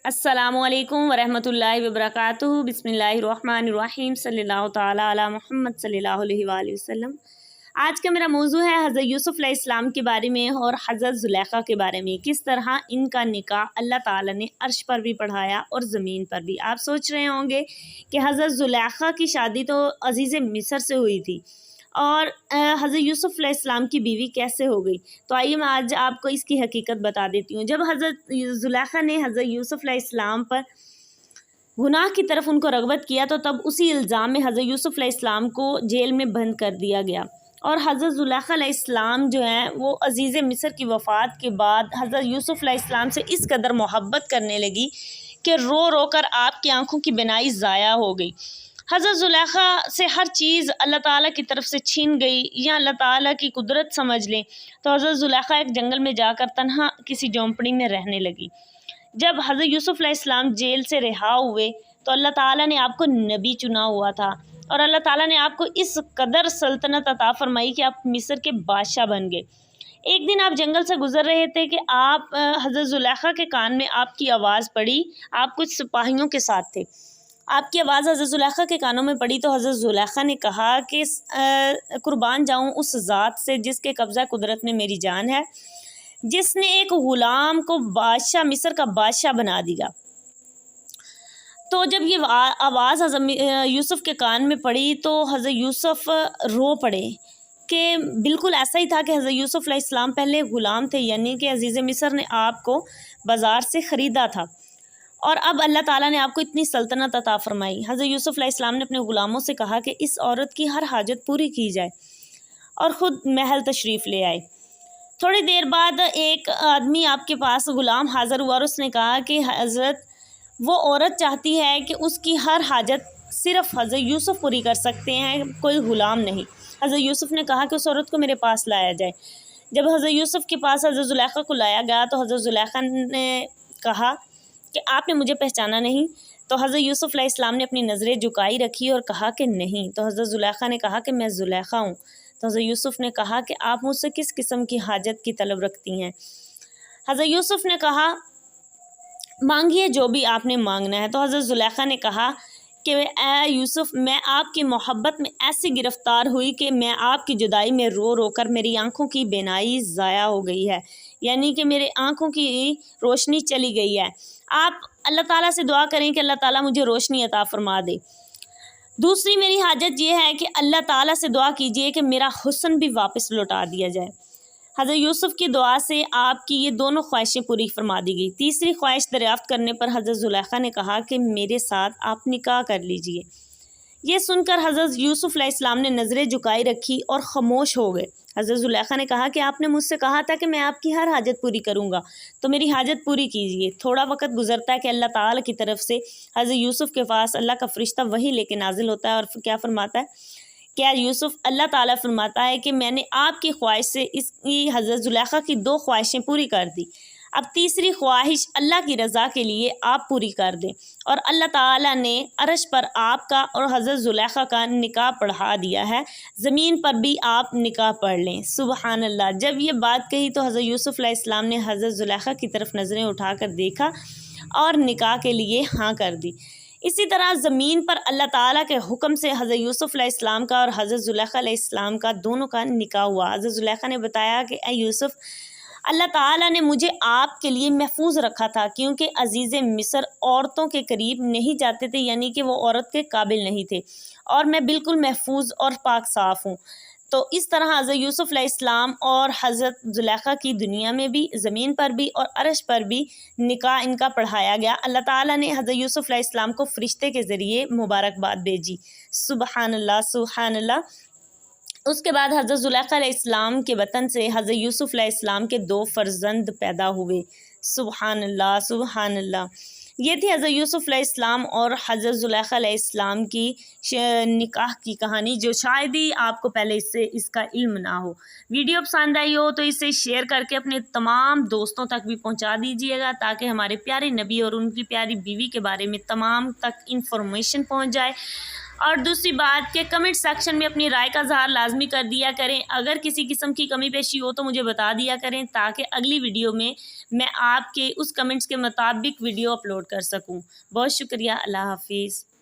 अस्सलामु अलैकुम वरहमतुल्लाहि वबरकातुहू। बिस्मिल्लाहिर्रहमानिर्रहीम। सल्लल्लाहु ताला अला मुहम्मद सल्लल्लाहु अलैहि वसल्लम। आज का मेरा मौजू है हज़रत यूसुफ़ अलैहिस्सलाम के बारे में और हज़रत ज़ुलेखा के बारे में। किस तरह इनका निकाह अल्लाह ताला ने अर्श पर भी पढ़ाया और ज़मीन पर भी। आप सोच रहे होंगे कि हज़रत ज़ुलेखा की शादी तो अज़ीज़ मिस्र से हुई थी और हज़रत यूसुफ़ अलैहिस्सलाम की बीवी कैसे हो गई। तो आइए मैं आज आपको इसकी हकीकत बता देती हूँ। जब हज़रत ज़ुलेखा ने हज़रत यूसुफ़ अलैहिस्सलाम पर गुनाह की तरफ उनको रग़बत किया तो तब उसी इल्ज़ाम में हज़रत यूसुफ़ अलैहिस्सलाम को जेल में बंद कर दिया गया। और हज़रत ज़ुलेखा अलैहिस्सलाम जो हैं वो अज़ीज़ मिस्र की वफ़ात के बाद हज़रत यूसुफ़ अलैहिस्सलाम से इस कदर मोहब्बत करने लगी कि रो रो कर आपकी आँखों की बिनाई ज़ाया हो गई। हज़रत ज़ुलेखा से हर चीज़ अल्लाह ताला की तरफ से छीन गई या अल्लाह ताला की कुदरत समझ लें तो हज़रत ज़ुलेखा एक जंगल में जाकर तन्हा किसी झोंपड़ी में रहने लगी। जब हज़रत यूसुफ़ अलैहिस्सलाम जेल से रिहा हुए तो अल्लाह ताला ने आपको नबी चुना हुआ था और अल्लाह ताला ने आपको इस कदर सल्तनत अता फरमाई कि आप मिस्र के बादशाह बन गए। एक दिन आप जंगल से गुज़र रहे थे कि आप हज़रत ज़ुलेखा के कान में आपकी आवाज़ पड़ी। आप कुछ सिपाहियों के साथ थे, आपकी आवाज़ हज़रत ज़ुलेखा के कानों में पड़ी तो हज़रत ज़ुलेखा ने कहा कि कुर्बान जाऊँ उस ज़ात से जिसके कब्ज़ा कुदरत में मेरी जान है, जिसने एक ग़ुलाम को बादशाह मिस्र का बादशाह बना दिया। तो जब ये आवाज़ हज़रत यूसुफ़ के कान में पड़ी तो हज़रत यूसुफ़ रो पड़े कि बिल्कुल ऐसा ही था कि हज़रत यूसुफ़ अलैहिस्सलाम पहले ग़ुलाम थे, यानी कि अज़ीज़ मिस्र ने आपको बाज़ार से ख़रीदा था और अब अल्लाह ताला ने आपको इतनी सल्तनत अता फ़रमाई। हज़रत यूसुफ़ अलैहिस्सलाम ने अपने ग़ुलामों से कहा कि इस औरत की हर हाजत पूरी की जाए और ख़ुद महल तशरीफ़ ले आए। थोड़ी देर बाद एक आदमी आपके पास ग़ुलाम हाज़िर हुआ और उसने कहा कि हज़रत वो औरत चाहती है कि उसकी हर हाजत सिर्फ़ हज़रत यूसुफ़ पूरी कर सकते हैं, कोई ग़ुलाम नहीं। हज़रत यूसुफ़ ने कहा कि उस औरत को मेरे पास लाया जाए। जब हज़रत यूसुफ़ के पास हज़रत ज़ुलेखा को लाया गया तो हज़रत ज़ुलेखा ने कहा कि आपने मुझे पहचाना नहीं। तो हज़रत यूसुफ़ अलैहिस्सलाम ने अपनी नज़रें झुकाई रखी और कहा कि नहीं। तो हज़रत ज़ुलेखा ने कहा कि मैं ज़ुलेखा हूँ। तो हज़रत यूसुफ़ ने कहा कि आप मुझसे किस किस्म की हाजत की तलब रखती हैं। हज़रत यूसुफ़ ने कहा मांगिए जो भी आपने मांगना है। तो हज़रत ज़ुलेखा ने कहा कि ए यूसुफ़, मैं आपकी मोहब्बत में ऐसी गिरफ़्तार हुई कि मैं आपकी जुदाई में रो रो कर मेरी आँखों की बिनाई ज़ाया हो गई है, यानी कि मेरे आँखों की रोशनी चली गई है। आप अल्लाह ताला से दुआ करें कि अल्लाह ताला मुझे रोशनी अता फ़रमा दे। दूसरी मेरी हाजत ये है कि अल्लाह ताला से दुआ कीजिए कि मेरा हुस्न भी वापस लौटा दिया जाए। हज़रत यूसुफ़ की दुआ से आपकी ये दोनों ख्वाहिशें पूरी फरमा दी गई। तीसरी ख्वाहिश दरियाफ़्त करने पर हज़रत ज़ुलेखा ने कहा कि मेरे साथ आप निकाह कर लीजिए। ये सुनकर हज़रत यूसुफ़ अलैहिस्सलाम ने नज़रें झुकाई रखी और ख़ामोश हो गए। हज़रत ज़ुलेखा ने कहा कि आपने मुझसे कहा था कि मैं आपकी हर हाजत पूरी करूँगा, तो मेरी हाजत पूरी कीजिए। थोड़ा वक़्त गुज़रता है कि अल्लाह ताला की तरफ से हज़रत यूसुफ़ के पास अल्लाह का फ़रिश्ता वही लेके नाज़िल होता है और क्या फ़रमाता है, क्या यूसुफ़, अल्लाह ताला फ़रमाता है कि मैंने आपकी ख्वाहिश से इसकी हज़रत ज़ुलेखा की 2 ख्वाहिशें पूरी कर दी। अब तीसरी ख्वाहिश अल्लाह की रज़ा के लिए आप पूरी कर दें। और अल्लाह ताला ने अर्श पर आपका और हज़रत ज़ुलेखा का निकाह पढ़ा दिया है, ज़मीन पर भी आप निकाह पढ़ लें। सुबहान अल्लाह। जब ये बात कही तो हज़रत यूसुफ़ अलैहिस्सलाम ने हज़रत ज़ुलेखा की तरफ नज़रें उठाकर देखा और निकाह के लिए हाँ कर दी। इसी तरह ज़मीन पर अल्लाह ताला के हुक्म से हज़रत यूसुफ़ अलैहिस्सलाम का और हज़रत ज़ुलेखा अलैहिस्सलाम का दोनों का निकाह हुआ। हज़रत ज़ुलेखा ने बताया कि ए यूसुफ़, अल्लाह ताला ने मुझे आपके लिए महफूज रखा था क्योंकि अज़ीज़ मिस्र औरतों के करीब नहीं जाते थे, यानी कि वो औरत के काबिल नहीं थे और मैं बिल्कुल महफूज और पाक साफ़ हूँ। तो इस तरह हज़रत यूसुफ़ अलैहिस्सलाम और हज़रत ज़ुलेखा की दुनिया में भी, ज़मीन पर भी और अर्श पर भी निकाह इनका पढ़ाया गया। अल्लाह ताला ने हज़रत यूसुफ़ अलैहिस्सलाम को फ़रिश्ते के ज़रिए मुबारकबाद भेजी। सुबहान अल्लाह, सुबहान अल्लाह। उसके बाद हज़रत ज़ुलेखा अलैहिस्सलाम के वतन से हज़रत यूसुफ़ अलैहिस्सलाम के 2 फ़र्ज़ंद पैदा हुए। सुबहान अल्लाह, सुबहान अल्लाह। ये थी हज़रत यूसुफ़ अलैहिस्सलाम और हज़रत ज़ुलेखा अलैहिस्सलाम की निकाह की कहानी, जो शायद ही आपको पहले इससे इसका इल्म ना हो। वीडियो पसंद आई हो तो इसे शेयर करके अपने तमाम दोस्तों तक भी पहुंचा दीजिएगा ताकि हमारे प्यारे नबी और उनकी प्यारी बीवी के बारे में तमाम तक इंफॉर्मेशन पहुंच जाए। اور دوسری بات کہ کمنٹ سیکشن میں اپنی رائے کا اظہار لازمی کر دیا کریں. اگر کسی قسم کی کمی بیشی ہو تو مجھے بتا دیا کریں تاکہ اگلی ویڈیو میں آپ کے اس کمنٹس کے مطابق ویڈیو اپلوڈ کر سکوں. بہت شکریہ. اللہ حافظ.